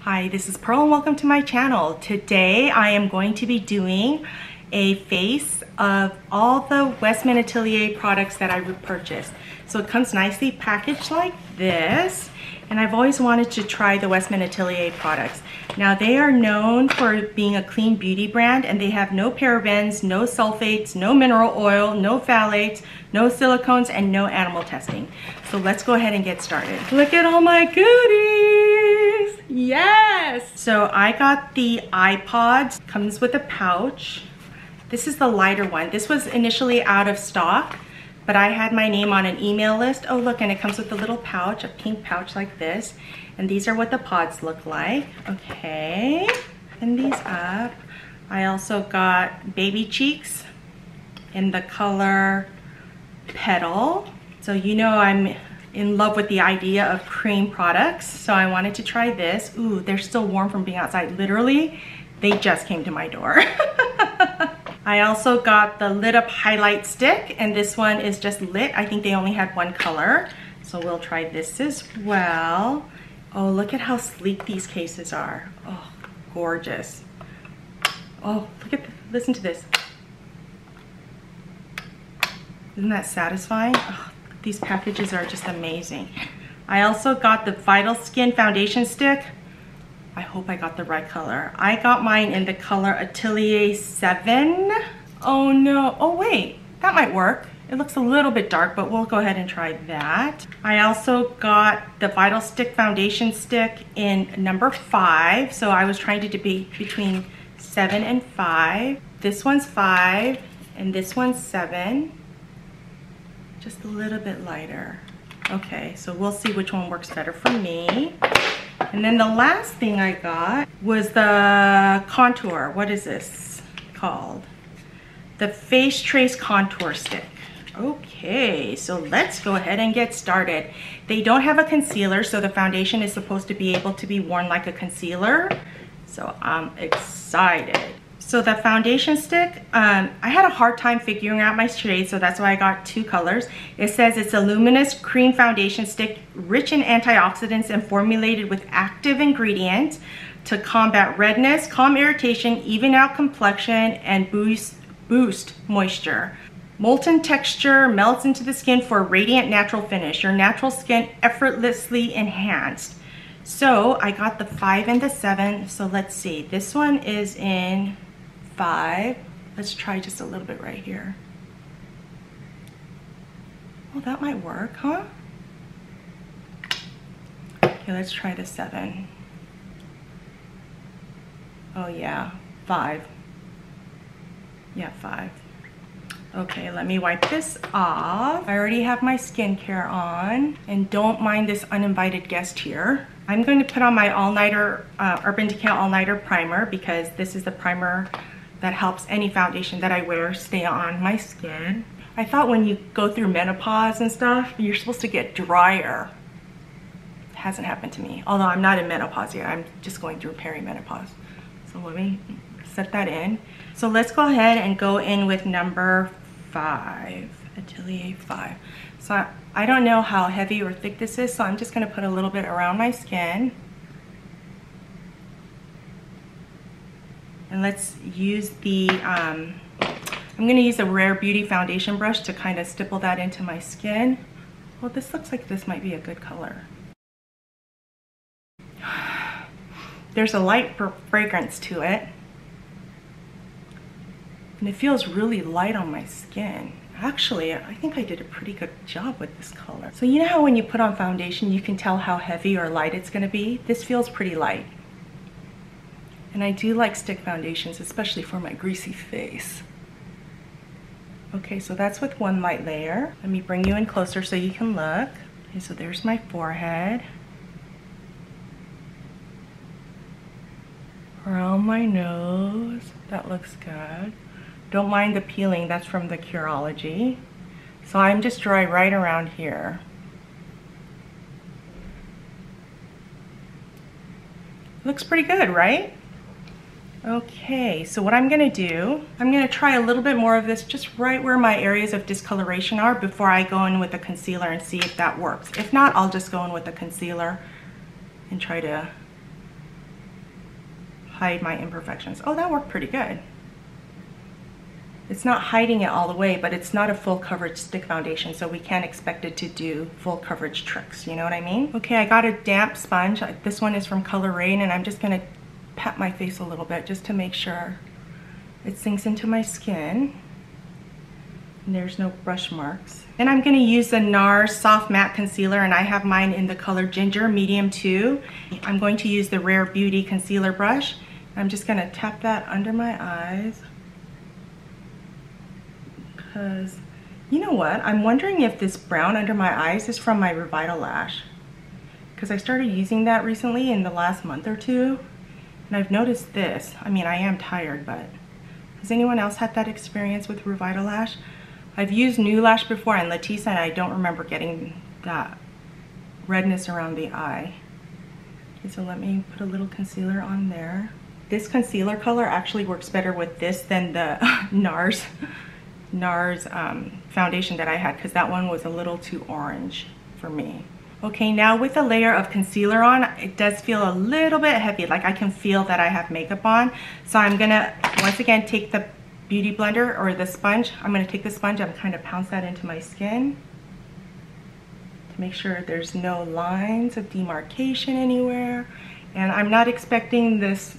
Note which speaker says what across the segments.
Speaker 1: Hi, this is Pearl and welcome to my channel. Today I am going to be doing a face of all the westman-atelier products that I purchased. So it comes nicely packaged like this, and I've always wanted to try the westman-atelier products. Now they are known for being a clean beauty brand, and they have no parabens, no sulfates, no mineral oil, no phthalates, no silicones, and no animal testing. So let's go ahead and get started. Look at all my goodies! Yes! So I got the iPods, comes with a pouch. This is the lighter one. This was initially out of stock, but I had my name on an email list. Oh look, and it comes with a little pouch, a pink pouch like this. And these are what the pods look like. Okay, pin these up. I also got baby cheeks in the color Petal. So you know I'm in love with the idea of cream products, so I wanted to try this. Ooh, they're still warm from being outside. Literally, they just came to my door. I also got the lit up highlight stick, and this one is just lit. I think they only had one color, so we'll try this as well. Oh, look at how sleek these cases are. Oh, gorgeous. Oh, look at, listen to this. Isn't that satisfying? Oh, these packages are just amazing. I also got the Vital Skin foundation stick. I hope I got the right color. I got mine in the color Atelier 7. Oh no, oh wait, that might work. It looks a little bit dark, but we'll go ahead and try that. I also got the Vital Stick foundation stick in number 5. So I was trying to debate between 7 and 5. This one's 5 and this one's 7. Just a little bit lighter. Okay, so we'll see which one works better for me. And then the last thing I got was the contour. What is this called? The Face Trace Contour Stick. Okay, so let's go ahead and get started. They don't have a concealer, so the foundation is supposed to be able to be worn like a concealer. So I'm excited. So the foundation stick, I had a hard time figuring out my shade, so that's why I got 2 colors. It says it's a luminous cream foundation stick, rich in antioxidants and formulated with active ingredients to combat redness, calm irritation, even out complexion, and boost moisture. Molten texture melts into the skin for a radiant natural finish. Your natural skin effortlessly enhanced. So I got the 5 and the 7. So let's see. This one is in 5. Let's try just a little bit right here. Well, that might work, huh? Okay, let's try the 7. Oh yeah, 5. Yeah, 5. Okay, let me wipe this off. I already have my skincare on, and don't mind this uninvited guest here. I'm going to put on my all-nighter Urban Decay all-nighter primer, because this is the primer that helps any foundation that I wear stay on my skin. I thought when you go through menopause and stuff, you're supposed to get drier. It hasn't happened to me, although I'm not in menopause yet. I'm just going through perimenopause. So let me set that in. So let's go ahead and go in with number 5, Atelier 5. So I don't know how heavy or thick this is, so I'm just going to put a little bit around my skin. And let's use the, I'm going to use a Rare Beauty foundation brush to kind of stipple that into my skin. Well, this looks like this might be a good color. There's a light fragrance to it. And it feels really light on my skin. Actually, I think I did a pretty good job with this color. So you know how when you put on foundation, you can tell how heavy or light it's gonna be? This feels pretty light. And I do like stick foundations, especially for my greasy face. Okay, so that's with one light layer. Let me bring you in closer so you can look. Okay, so there's my forehead. Around my nose, that looks good. Don't mind the peeling, that's from the Curology. So I'm just dry right around here. Looks pretty good, right? Okay, so what I'm gonna do, I'm gonna try a little bit more of this just right where my areas of discoloration are before I go in with a concealer and see if that works. If not, I'll just go in with a concealer and try to hide my imperfections. Oh, that worked pretty good. It's not hiding it all the way, but it's not a full coverage stick foundation, so we can't expect it to do full coverage tricks, you know what I mean? Okay, I got a damp sponge. This one is from Color Rain, and I'm just gonna pat my face a little bit just to make sure it sinks into my skin. And there's no brush marks. Then I'm gonna use the NARS Soft Matte Concealer, and I have mine in the color Ginger Medium 2. I'm going to use the Rare Beauty Concealer brush. I'm just gonna tap that under my eyes. Because, you know what? I'm wondering if this brown under my eyes is from my Revital Lash. Because I started using that recently in the last month or two. And I've noticed this. I mean, I am tired, but has anyone else had that experience with Revital Lash? I've used New Lash before and Latissa, and I don't remember getting that redness around the eye. Okay, so let me put a little concealer on there. This concealer color actually works better with this than the NARS foundation that I had, because that one was a little too orange for me. Okay, now with a layer of concealer on, it does feel a little bit heavy, like I can feel that I have makeup on. So I'm gonna, once again, take the beauty blender or the sponge. I'm gonna take the sponge and kind of pounce that into my skin to make sure there's no lines of demarcation anywhere. And I'm not expecting this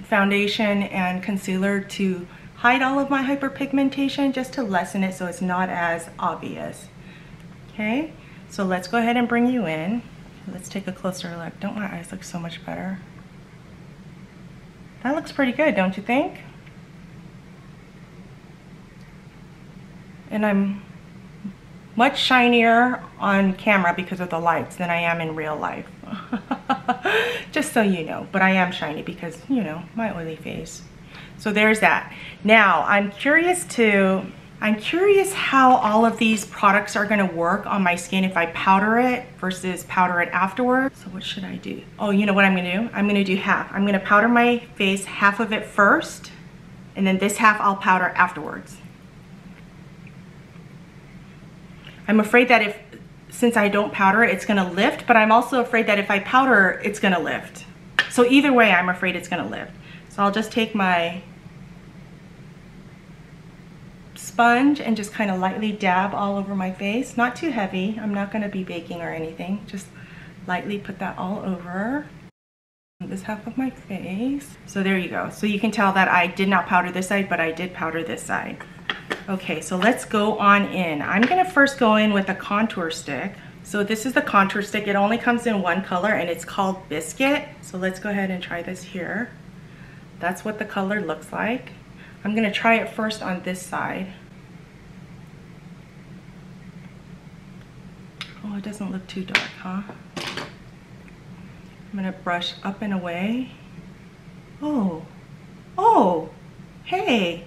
Speaker 1: foundation and concealer to hide all of my hyperpigmentation, just to lessen it so it's not as obvious. Okay, so let's go ahead and bring you in. Let's take a closer look. Don't my eyes look so much better? That looks pretty good, don't you think? And I'm much shinier on camera because of the lights than I am in real life. Just so you know, but I am shiny because, you know, my oily face. So there's that. Now, I'm curious how all of these products are gonna work on my skin if I powder it versus powder it afterwards. So what should I do? Oh, you know what I'm gonna do? I'm gonna do half. I'm gonna powder my face, half of it first, and then this half I'll powder afterwards. I'm afraid that since I don't powder it, it's gonna lift, but I'm also afraid that if I powder, it's gonna lift. So either way, I'm afraid it's gonna lift. So I'll just take my sponge and just kind of lightly dab all over my face. Not too heavy. I'm not gonna be baking or anything. Just lightly put that all over this half of my face. So there you go. So you can tell that I did not powder this side, but I did powder this side. Okay, so let's go on in. I'm gonna first go in with a contour stick. So this is the contour stick. It only comes in one color and it's called Biscuit. So let's go ahead and try this here. That's what the color looks like. I'm gonna try it first on this side. Oh, it doesn't look too dark, huh? I'm gonna brush up and away. Oh, hey,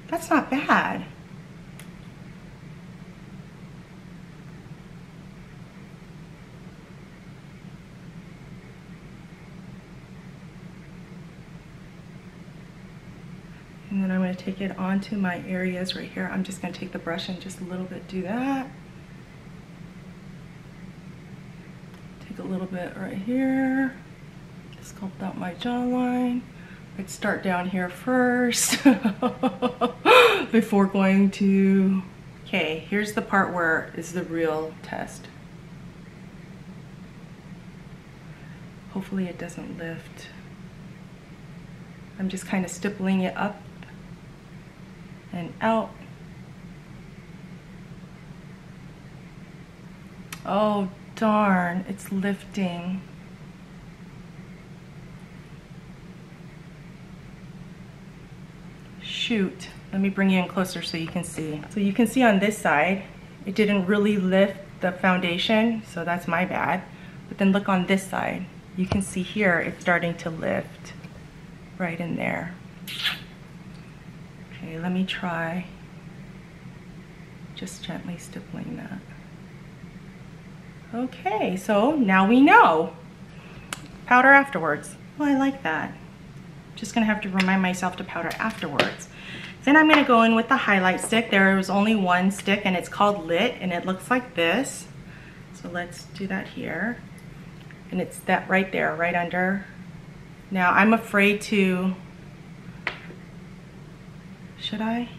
Speaker 1: that's not bad. And then I'm going to take it onto my areas right here. I'm just going to take the brush and just a little bit do that. Take a little bit right here. Sculpt out my jawline. I'd start down here first before going to... Okay, here's the part where is the real test. Hopefully it doesn't lift. I'm just kind of stippling it up and out. Oh darn, it's lifting. Shoot, let me bring you in closer so you can see. So you can see on this side, it didn't really lift the foundation, so that's my bad. But then look on this side, you can see here it's starting to lift right in there. Okay, let me try just gently stippling that. Okay, so now we know. Powder afterwards. Well, I like that. Just gonna have to remind myself to powder afterwards. Then I'm gonna go in with the highlight stick. There was only one stick and it's called Lit and it looks like this. So let's do that here. And it's that right there, right under Now I'm afraid to, should I?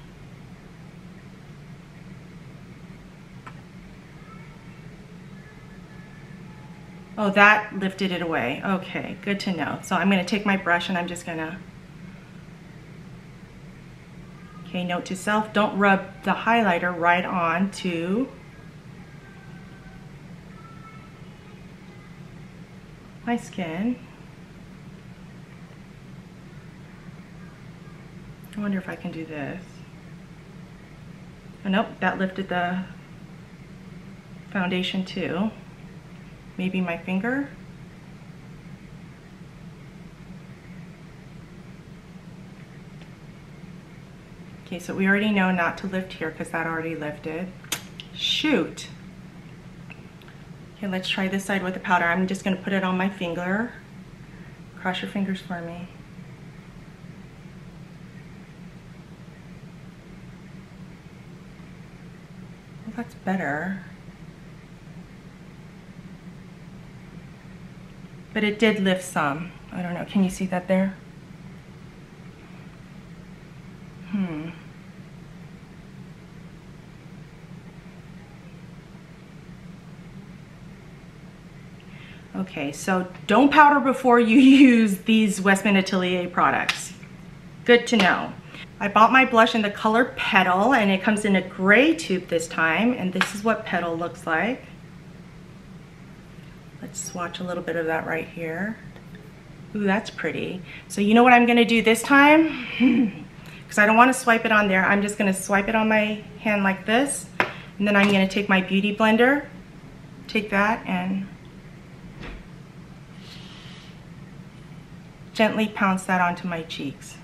Speaker 1: Oh, that lifted it away. Okay, good to know. So I'm gonna take my brush and I'm just gonna, okay, note to self, don't rub the highlighter right on to my skin. I wonder if I can do this. Oh, nope, that lifted the foundation too. Maybe my finger. Okay, so we already know not to lift here because that already lifted. Shoot. Okay, let's try this side with the powder. I'm just gonna put it on my finger. Cross your fingers for me. Well, that's better. But it did lift some. I don't know, can you see that there? Okay, so don't powder before you use these Westman-Atelier products. Good to know. I bought my blush in the color Petal, and it comes in a gray tube this time, and this is what Petal looks like. Let's swatch a little bit of that right here. Ooh, that's pretty. So you know what I'm gonna do this time? Because I don't want to swipe it on there. I'm just gonna swipe it on my hand like this, and then I'm gonna take my beauty blender, take that and gently pounce that onto my cheeks.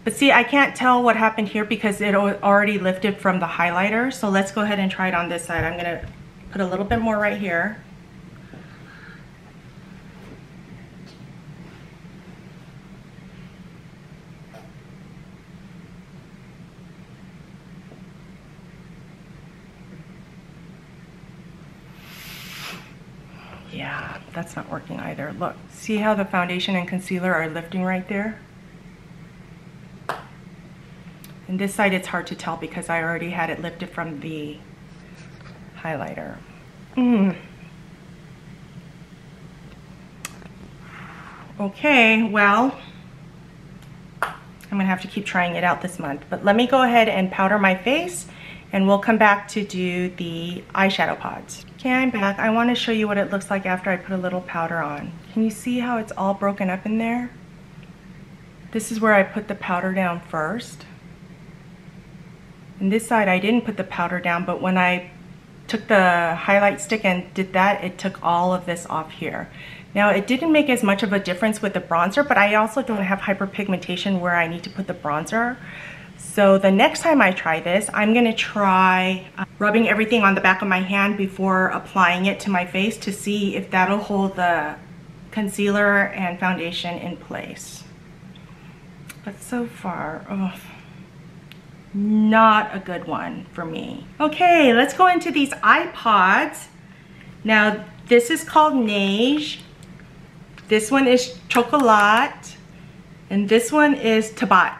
Speaker 1: But see, I can't tell what happened here because it already lifted from the highlighter. So let's go ahead and try it on this side. I'm gonna put a little bit more right here. Yeah, that's not working either. Look, see how the foundation and concealer are lifting right there? And this side it's hard to tell because I already had it lifted from the highlighter. Okay, well, I'm gonna have to keep trying it out this month. But let me go ahead and powder my face and we'll come back to do the eyeshadow pods. Okay, I'm back. I want to show you what it looks like after I put a little powder on. Can you see how it's all broken up in there? This is where I put the powder down first. And this side I didn't put the powder down, but when I took the highlight stick and did that, it took all of this off here. Now it didn't make as much of a difference with the bronzer, but I also don't have hyperpigmentation where I need to put the bronzer. So the next time I try this, I'm gonna try rubbing everything on the back of my hand before applying it to my face to see if that'll hold the concealer and foundation in place. But so far, oh, not a good one for me. Okay, let's go into these eye pods. Now this is called Neige. This one is Chocolat. And this one is Tabat.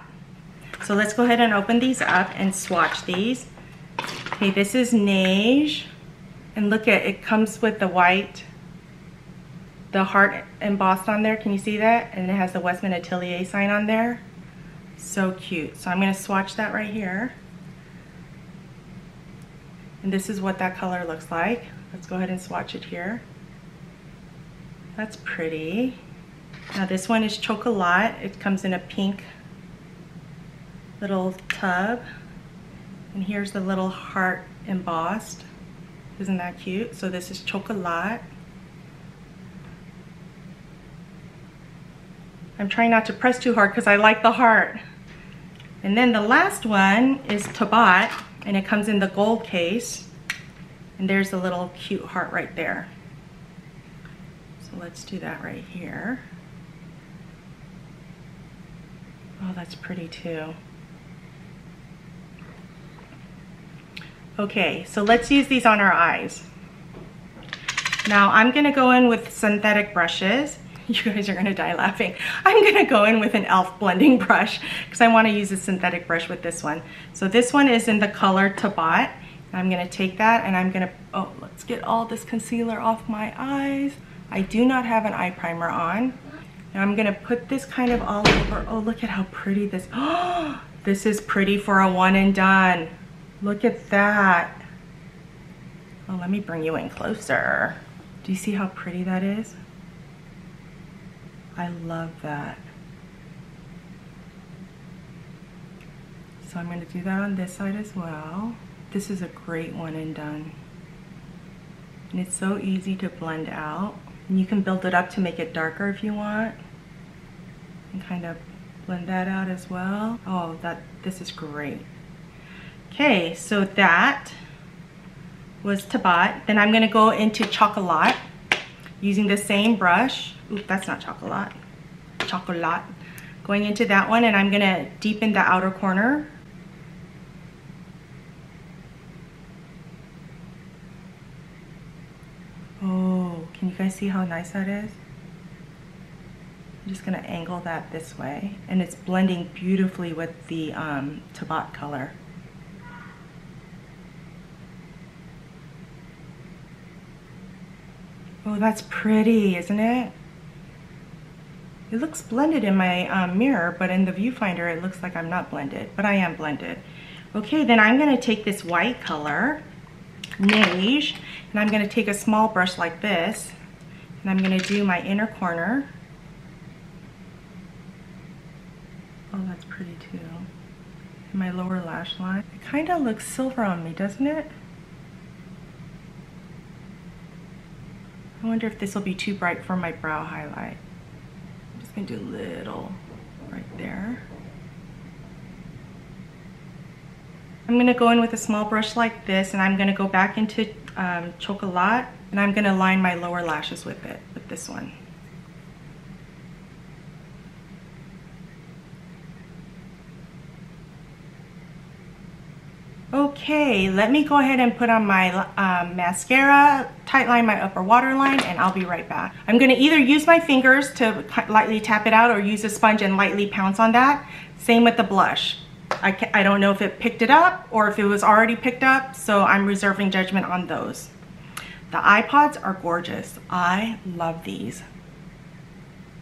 Speaker 1: So let's go ahead and open these up and swatch these. Okay, this is Neige. And look at it, comes with the white, the heart embossed on there. Can you see that? And it has the Westman-Atelier sign on there. So cute. So I'm going to swatch that right here. And this is what that color looks like. Let's go ahead and swatch it here. That's pretty. Now this one is Chocolat. It comes in a pink little tub. And here's the little heart embossed. Isn't that cute? So this is Chocolat. I'm trying not to press too hard because I like the heart. And then the last one is Tabat, and it comes in the gold case. And there's a little cute heart right there. So let's do that right here. Oh, that's pretty too. Okay, so let's use these on our eyes. Now I'm gonna go in with synthetic brushes. You guys are gonna die laughing. I'm gonna go in with an e.l.f. blending brush because I want to use a synthetic brush with this one. So this one is in the color Tabat. I'm gonna take that and I'm gonna, oh, let's get all this concealer off my eyes. I do not have an eye primer on. Now I'm gonna put this kind of all over. Oh, look at how pretty this, oh, this is pretty for a one and done. Look at that. Oh, let me bring you in closer. Do you see how pretty that is? I love that. So I'm gonna do that on this side as well. This is a great one and done. And it's so easy to blend out. And you can build it up to make it darker if you want. And kind of blend that out as well. Oh, this is great. Okay, so that was Tabat. Then I'm gonna go into Chocolat using the same brush. Oop, that's not Chocolat. Chocolat. Going into that one, and I'm gonna deepen the outer corner. Oh, can you guys see how nice that is? I'm just gonna angle that this way, and it's blending beautifully with the Tabat color. Oh, that's pretty, isn't it? It looks blended in my mirror, but in the viewfinder it looks like I'm not blended, but I am blended. Okay, then I'm gonna take this white color, Neige, and I'm gonna take a small brush like this, and I'm gonna do my inner corner. Oh, that's pretty too. And my lower lash line. It kinda looks silver on me, doesn't it? I wonder if this will be too bright for my brow highlight. I'm just gonna do a little right there. I'm gonna go in with a small brush like this, and I'm gonna go back into Chocolat, and I'm gonna line my lower lashes with it, with this one. Okay, let me go ahead and put on my mascara, tightline my upper waterline, and I'll be right back. I'm gonna either use my fingers to lightly tap it out or use a sponge and lightly pounce on that. Same with the blush. I don't know if it picked it up or if it was already picked up, so I'm reserving judgment on those. The iPods are gorgeous. I love these.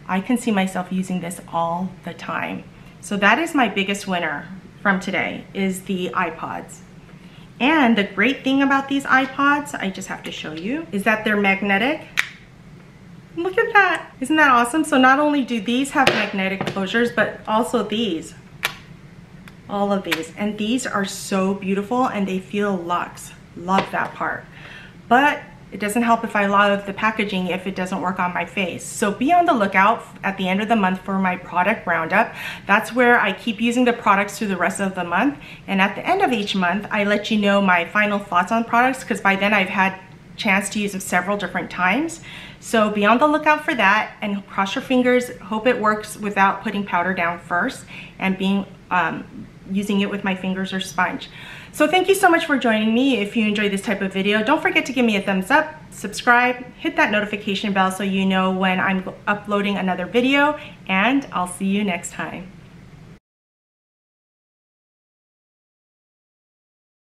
Speaker 1: I can see myself using this all the time. So that is my biggest winner from today, is the iPods. And the great thing about these iPods, I just have to show you, is that they're magnetic. Look at that, isn't that awesome? So not only do these have magnetic closures, but also these, all of these. And these are so beautiful and they feel luxe. Love that part. But it doesn't help if I love the packaging if it doesn't work on my face. So be on the lookout at the end of the month for my product roundup. That's where I keep using the products through the rest of the month. And at the end of each month, I let you know my final thoughts on products, because by then I've had chance to use them several different times. So be on the lookout for that, and cross your fingers. Hope it works without putting powder down first and using it with my fingers or sponge. So thank you so much for joining me. If you enjoy this type of video, don't forget to give me a thumbs up, subscribe, hit that notification bell so you know when I'm uploading another video, and I'll see you next time.